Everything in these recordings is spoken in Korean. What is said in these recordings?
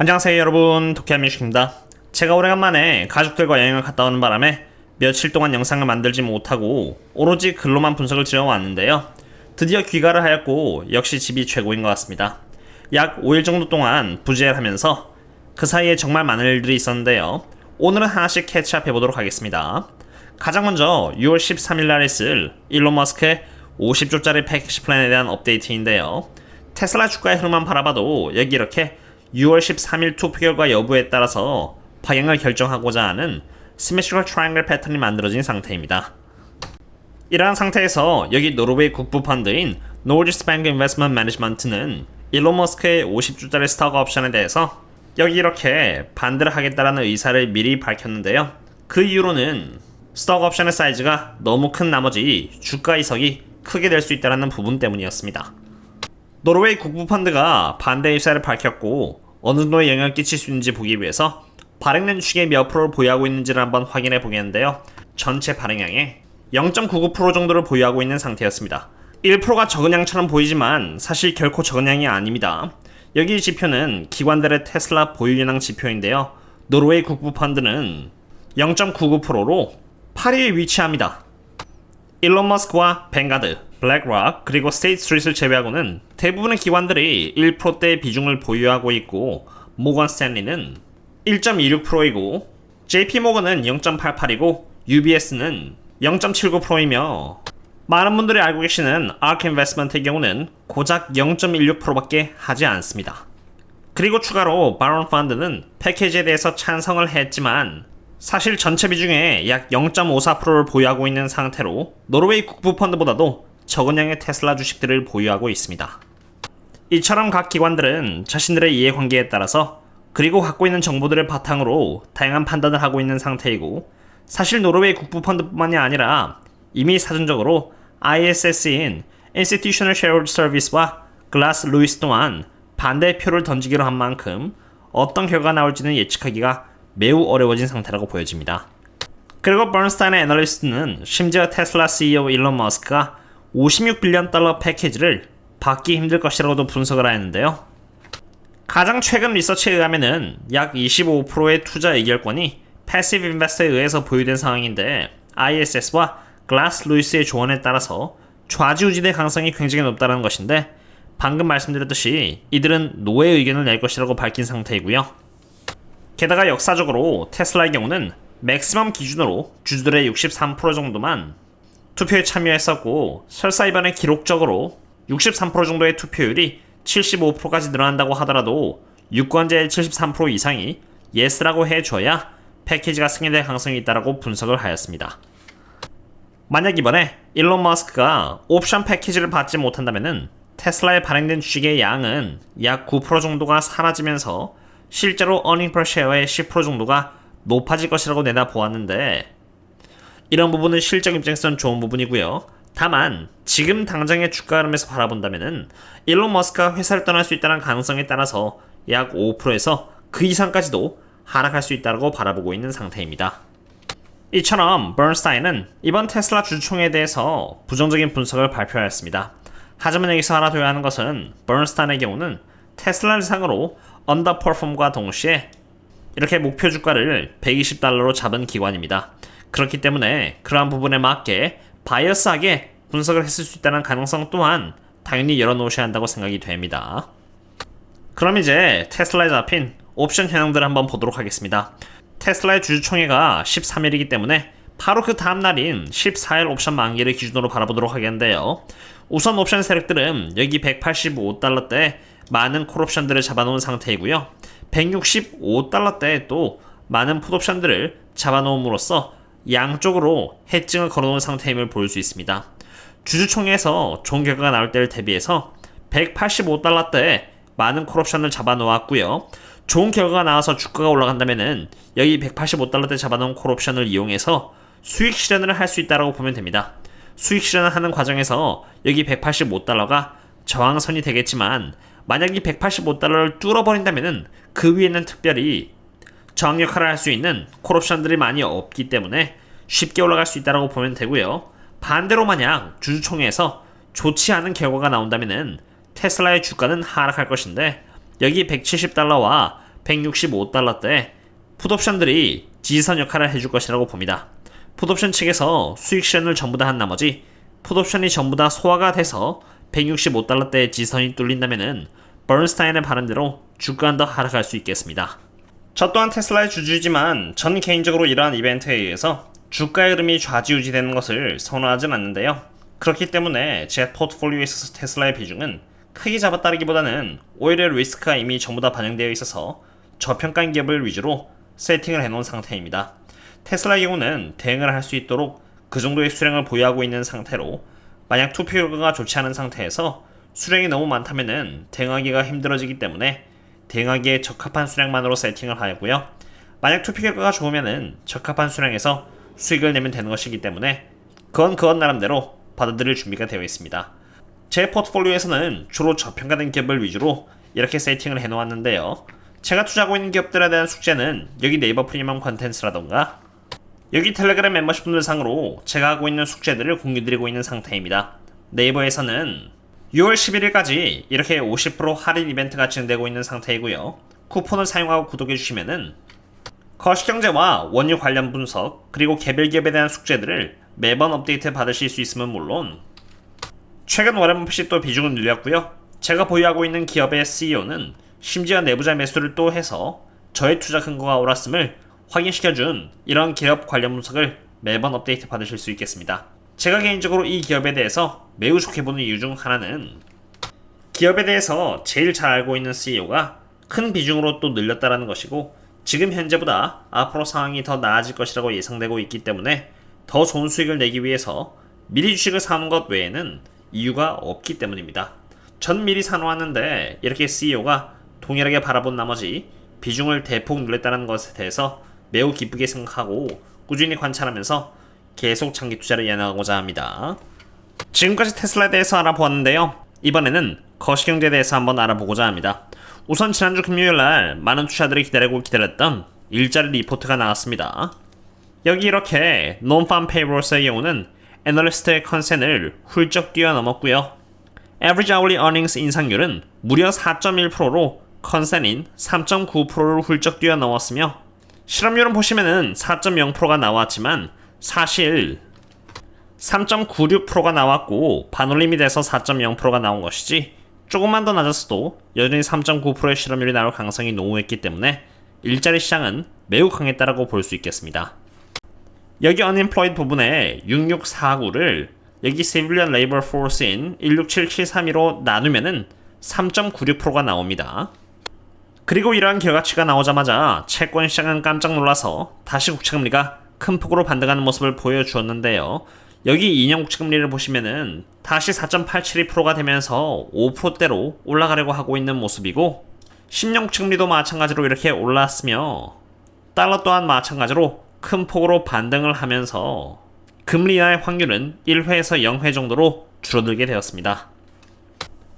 안녕하세요 여러분, 도쿄민식입니다. 제가 오래간만에 가족들과 여행을 갔다 오는 바람에 며칠 동안 영상을 만들지 못하고 오로지 글로만 분석을 지어왔는데요. 드디어 귀가를 하였고 역시 집이 최고인 것 같습니다. 약 5일 정도 동안 부재를 하면서 그 사이에 정말 많은 일들이 있었는데요. 오늘은 하나씩 캐치업해보도록 하겠습니다. 가장 먼저 6월 13일 날 있을 일론 머스크의 50조짜리 패키지 플랜에 대한 업데이트인데요. 테슬라 주가의 흐름만 바라봐도 여기 이렇게 6월 13일 투표 결과 여부에 따라서 방향을 결정하고자 하는 시메트리컬 트라이앵글 패턴이 만들어진 상태입니다. 이러한 상태에서 여기 노르웨이 국부 펀드인 노르디스 뱅크 인베스트먼트 매니지먼트는 일론 머스크의 50주짜리 스톡 옵션에 대해서 여기 이렇게 반대를 하겠다라는 의사를 미리 밝혔는데요. 그 이유로는 스톡 옵션의 사이즈가 너무 큰 나머지 주가 이석이 크게 될 수 있다는 부분 때문이었습니다. 노르웨이 국부 펀드가 반대 의사를 밝혔고 어느 정도의 영향을 끼칠 수 있는지 보기 위해서 발행된 주식의 몇 프로를 보유하고 있는지를 한번 확인해 보겠는데요. 전체 발행량의 0.99% 정도를 보유하고 있는 상태였습니다. 1%가 적은 양처럼 보이지만 사실 결코 적은 양이 아닙니다. 여기 지표는 기관들의 테슬라 보유연항 지표인데요. 노르웨이 국부 펀드는 0.99%로 8위에 위치합니다. 일론 머스크와 뱅가드, 블랙락, 그리고 스테이트 스트리트를 제외하고는 대부분의 기관들이 1%대의 비중을 보유하고 있고 모건 스탠리는 1.26%이고 JP모건은 0.88이고 UBS는 0.79%이며 많은 분들이 알고 계시는 ARK 인베스트먼트의 경우는 고작 0.16%밖에 하지 않습니다. 그리고 추가로 바론 펀드는 패키지에 대해서 찬성을 했지만 사실 전체 비중의 약 0.54%를 보유하고 있는 상태로 노르웨이 국부 펀드보다도 적은 양의 테슬라 주식들을 보유하고 있습니다. 이처럼 각 기관들은 자신들의 이해관계에 따라서 그리고 갖고 있는 정보들을 바탕으로 다양한 판단을 하고 있는 상태이고 사실 노르웨이 국부 펀드뿐만이 아니라 이미 사전적으로 ISS인 Institutional Shareholder Service와 글라스 루이스 또한 반대의 표를 던지기로 한 만큼 어떤 결과가 나올지는 예측하기가 매우 어려워진 상태라고 보여집니다. 그리고 버넌스타인의 애널리스트는 심지어 테슬라 CEO 일론 머스크가 56빌리언 달러 패키지를 받기 힘들 것이라고도 분석을 하였는데요. 가장 최근 리서치에 의하면은 약 25%의 투자 의결권이 패시브 인베스터에 의해서 보유된 상황인데 ISS와 글라스 루이스의 조언에 따라서 좌지우지될 가능성이 굉장히 높다는 것인데 방금 말씀드렸듯이 이들은 노의 의견을 낼 것이라고 밝힌 상태이고요. 게다가 역사적으로 테슬라의 경우는 맥시멈 기준으로 주주들의 63% 정도만 투표에 참여했었고 설사 이번에 기록적으로 63% 정도의 투표율이 75%까지 늘어난다고 하더라도 유권자의 73% 이상이 예스라고 해줘야 패키지가 승인될 가능성이 있다고 분석을 하였습니다. 만약 이번에 일론 머스크가 옵션 패키지를 받지 못한다면 테슬라에 발행된 주식의 양은 약 9% 정도가 사라지면서 실제로 earning per share의 10% 정도가 높아질 것이라고 내다보았는데 이런 부분은 실적 입장에서는 좋은 부분이고요. 다만 지금 당장의 주가 흐름에서 바라본다면 일론 머스크가 회사를 떠날 수 있다는 가능성에 따라서 약 5%에서 그 이상까지도 하락할 수 있다고 바라보고 있는 상태입니다. 이처럼 버넌스타인은 이번 테슬라 주주총회에 대해서 부정적인 분석을 발표하였습니다. 하지만 여기서 알아둬야 하는 것은 버넌스타인의 경우는 테슬라를 상으로 언더퍼폼과 동시에 이렇게 목표 주가를 120달러로 잡은 기관입니다. 그렇기 때문에 그러한 부분에 맞게 바이어스하게 분석을 했을 수 있다는 가능성 또한 당연히 열어놓으셔야 한다고 생각이 됩니다. 그럼 이제 테슬라에 잡힌 옵션 현황들을 한번 보도록 하겠습니다. 테슬라의 주주총회가 13일이기 때문에 바로 그 다음날인 14일 옵션 만기를 기준으로 바라보도록 하겠는데요. 우선 옵션 세력들은 여기 185달러대에 많은 콜옵션들을 잡아놓은 상태이고요. 165달러대에 또 많은 풋옵션들을 잡아놓음으로써 양쪽으로 해증을 걸어놓은 상태임을 볼 수 있습니다. 주주총회에서 좋은 결과가 나올 때를 대비해서 185달러대에 많은 콜옵션을 잡아놓았고요. 좋은 결과가 나와서 주가가 올라간다면은 여기 185달러대 잡아놓은 콜옵션을 이용해서 수익 실현을 할 수 있다고 보면 됩니다. 수익 실현을 하는 과정에서 여기 185달러가 저항선이 되겠지만 만약 이 185달러를 뚫어버린다면은 그 위에는 특별히 저항 역할을 할 수 있는 콜옵션들이 많이 없기 때문에 쉽게 올라갈 수 있다고 보면 되고요. 반대로 만약 주주총회에서 좋지 않은 결과가 나온다면은 테슬라의 주가는 하락할 것인데 여기 170달러와 165달러대에 풋옵션들이 지지선 역할을 해줄 것이라고 봅니다. 풋옵션 측에서 수익 실현을 전부 다 한 나머지 풋옵션이 전부 다 소화가 돼서 165달러대의 지지선이 뚫린다면은 버른스타인의 바람대로 주가는 더 하락할 수 있겠습니다. 저 또한 테슬라의 주주이지만 전 개인적으로 이러한 이벤트에 의해서 주가의 흐름이 좌지우지되는 것을 선호하진 않는데요. 그렇기 때문에 제 포트폴리오에 있어서 테슬라의 비중은 크게 잡아따르기보다는 오히려 리스크가 이미 전부 다 반영되어 있어서 저평가인 기업을 위주로 세팅을 해놓은 상태입니다. 테슬라의 경우는 대응을 할 수 있도록 그 정도의 수량을 보유하고 있는 상태로 만약 투표 결과가 좋지 않은 상태에서 수량이 너무 많다면 대응하기가 힘들어지기 때문에 대응하기에 적합한 수량만으로 세팅을 하였고요. 만약 투표 결과가 좋으면 적합한 수량에서 수익을 내면 되는 것이기 때문에 그건 나름대로 받아들일 준비가 되어 있습니다. 제 포트폴리오에서는 주로 저평가된 기업을 위주로 이렇게 세팅을 해놓았는데요. 제가 투자하고 있는 기업들에 대한 숙제는 여기 네이버 프리미엄 컨텐츠라던가 여기 텔레그램 멤버십 분들 상으로 제가 하고 있는 숙제들을 공유드리고 있는 상태입니다. 네이버에서는 6월 11일까지 이렇게 50% 할인 이벤트가 진행되고 있는 상태이고요. 쿠폰을 사용하고 구독해주시면은 거시경제와 원유 관련 분석 그리고 개별 기업에 대한 숙제들을 매번 업데이트 받으실 수 있으면 물론 최근 워렌 버핏이 또 비중을 늘렸고요. 제가 보유하고 있는 기업의 CEO는 심지어 내부자 매수를 또 해서 저의 투자 근거가 옳았음을 확인시켜준 이런 기업 관련 분석을 매번 업데이트 받으실 수 있겠습니다. 제가 개인적으로 이 기업에 대해서 매우 좋게 보는 이유 중 하나는 기업에 대해서 제일 잘 알고 있는 CEO가 큰 비중으로 또 늘렸다라는 것이고 지금 현재보다 앞으로 상황이 더 나아질 것이라고 예상되고 있기 때문에 더 좋은 수익을 내기 위해서 미리 주식을 사는 것 외에는 이유가 없기 때문입니다. 전 미리 사놓았는데 이렇게 CEO가 동일하게 바라본 나머지 비중을 대폭 늘렸다는 것에 대해서 매우 기쁘게 생각하고 꾸준히 관찰하면서 계속 장기 투자를 이어나가고자 합니다. 지금까지 테슬라에 대해서 알아보았는데요. 이번에는 거시경제에 대해서 한번 알아보고자 합니다. 우선 지난주 금요일날 많은 투자들이 기다렸던 일자리 리포트가 나왔습니다. 여기 이렇게 논팜 페이로스의 경우는 애널리스트의 컨센을 훌쩍 뛰어넘었고요. Average Hourly Earnings 인상률은 무려 4.1%로 컨센인 3.9%를 훌쩍 뛰어넘었으며 실업률은 보시면은 4.0%가 나왔지만 사실 3.96%가 나왔고 반올림이 돼서 4.0%가 나온 것이지 조금만 더 낮았어도 여전히 3.9%의 실업률이 나올 가능성이 농후했기 때문에 일자리 시장은 매우 강했다라고 볼 수 있겠습니다. 여기 unemployed 부분에 6649를 여기 civilian labor force인 167732로 나누면은 3.96%가 나옵니다. 그리고 이러한 결과치가 나오자마자 채권 시장은 깜짝 놀라서 다시 국채금리가 큰 폭으로 반등하는 모습을 보여주었는데요. 여기 2년 국채금리를 보시면은 다시 4.872%가 되면서 5%대로 올라가려고 하고 있는 모습이고 10년 국채금리도 마찬가지로 이렇게 올랐으며 달러 또한 마찬가지로 큰 폭으로 반등을 하면서 금리 인하의 확률은 1회에서 0회 정도로 줄어들게 되었습니다.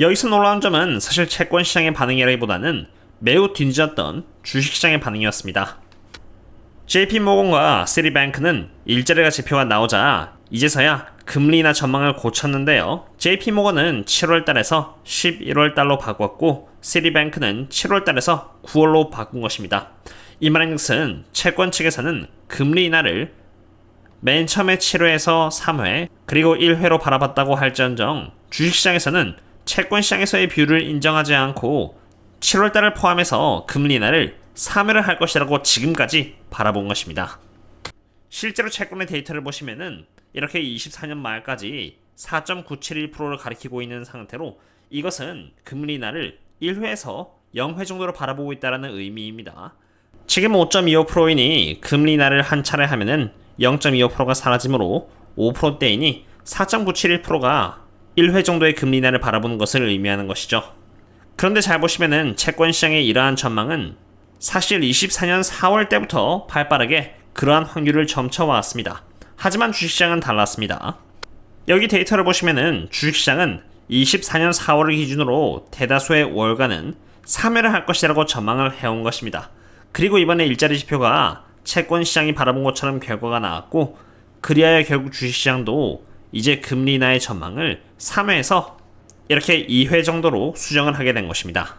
여기서 놀라운 점은 사실 채권 시장의 반응이라기보다는 매우 뒤늦었던 주식시장의 반응이었습니다. JP모건과 시티뱅크는 일자리가 지표가 나오자 이제서야 금리 인하 전망을 고쳤는데요. JP모건은 7월달에서 11월달로 바꿨고 시티뱅크는 7월달에서 9월로 바꾼 것입니다. 이 말인 것은 채권 측에서는 금리 인하를 맨 처음에 7회에서 3회 그리고 1회로 바라봤다고 할지언정 주식시장에서는 채권 시장에서의 뷰를 인정하지 않고 7월달을 포함해서 금리 인하를 3회를 할 것이라고 지금까지 바라본 것입니다. 실제로 채권의 데이터를 보시면은 이렇게 24년 말까지 4.971%를 가리키고 있는 상태로 이것은 금리 인하를 1회에서 0회 정도로 바라보고 있다는 의미입니다. 지금 5.25%이니 금리 인하를 한 차례 하면은 0.25%가 사라지므로 5%대이니 4.971%가 1회 정도의 금리 인하를 바라보는 것을 의미하는 것이죠. 그런데 잘 보시면은 채권 시장의 이러한 전망은 사실 24년 4월 때부터 발빠르게 그러한 확률을 점쳐왔습니다. 하지만 주식시장은 달랐습니다. 여기 데이터를 보시면은 주식시장은 24년 4월을 기준으로 대다수의 월간은 3회를 할 것이라고 전망을 해온 것입니다. 그리고 이번에 일자리 지표가 채권 시장이 바라본 것처럼 결과가 나왔고 그리하여 결국 주식시장도 이제 금리 인하의 전망을 3회에서 이렇게 2회 정도로 수정을 하게 된 것입니다.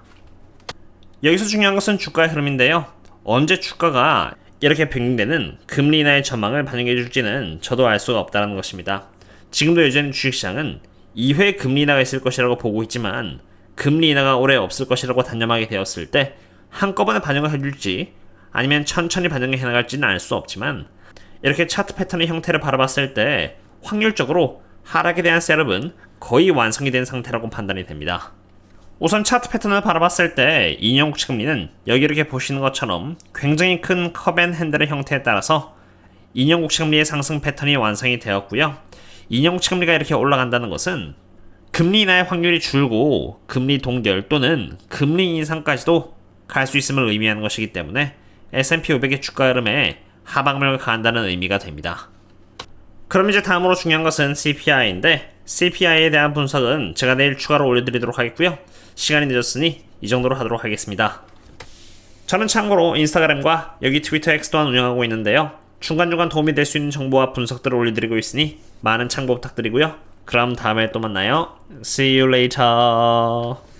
여기서 중요한 것은 주가의 흐름인데요. 언제 주가가 이렇게 변경되는 금리 인하의 전망을 반영해 줄지는 저도 알 수가 없다는 것입니다. 지금도 여전히 주식시장은 2회 금리 인하가 있을 것이라고 보고 있지만 금리 인하가 올해 없을 것이라고 단념하게 되었을 때 한꺼번에 반영을 해줄지 아니면 천천히 반영해 나갈지는 알 수 없지만 이렇게 차트 패턴의 형태를 바라봤을 때 확률적으로 하락에 대한 셋업은 거의 완성이 된 상태라고 판단이 됩니다. 우선 차트 패턴을 바라봤을 때 2년 국채 금리는 여기 이렇게 보시는 것처럼 굉장히 큰 컵앤핸들의 형태에 따라서 2년 국채 금리의 상승 패턴이 완성이 되었고요. 2년 국채 금리가 이렇게 올라간다는 것은 금리 인하의 확률이 줄고 금리 동결 또는 금리 인상까지도 갈 수 있음을 의미하는 것이기 때문에 S&P 500의 주가 흐름에 하방력을 가한다는 의미가 됩니다. 그럼 이제 다음으로 중요한 것은 CPI인데 CPI에 대한 분석은 제가 내일 추가로 올려드리도록 하겠고요. 시간이 늦었으니 이 정도로 하도록 하겠습니다. 저는 참고로 인스타그램과 여기 트위터 X 또한 운영하고 있는데요. 중간중간 도움이 될 수 있는 정보와 분석들을 올려드리고 있으니 많은 참고 부탁드리고요. 그럼 다음에 또 만나요. See you later.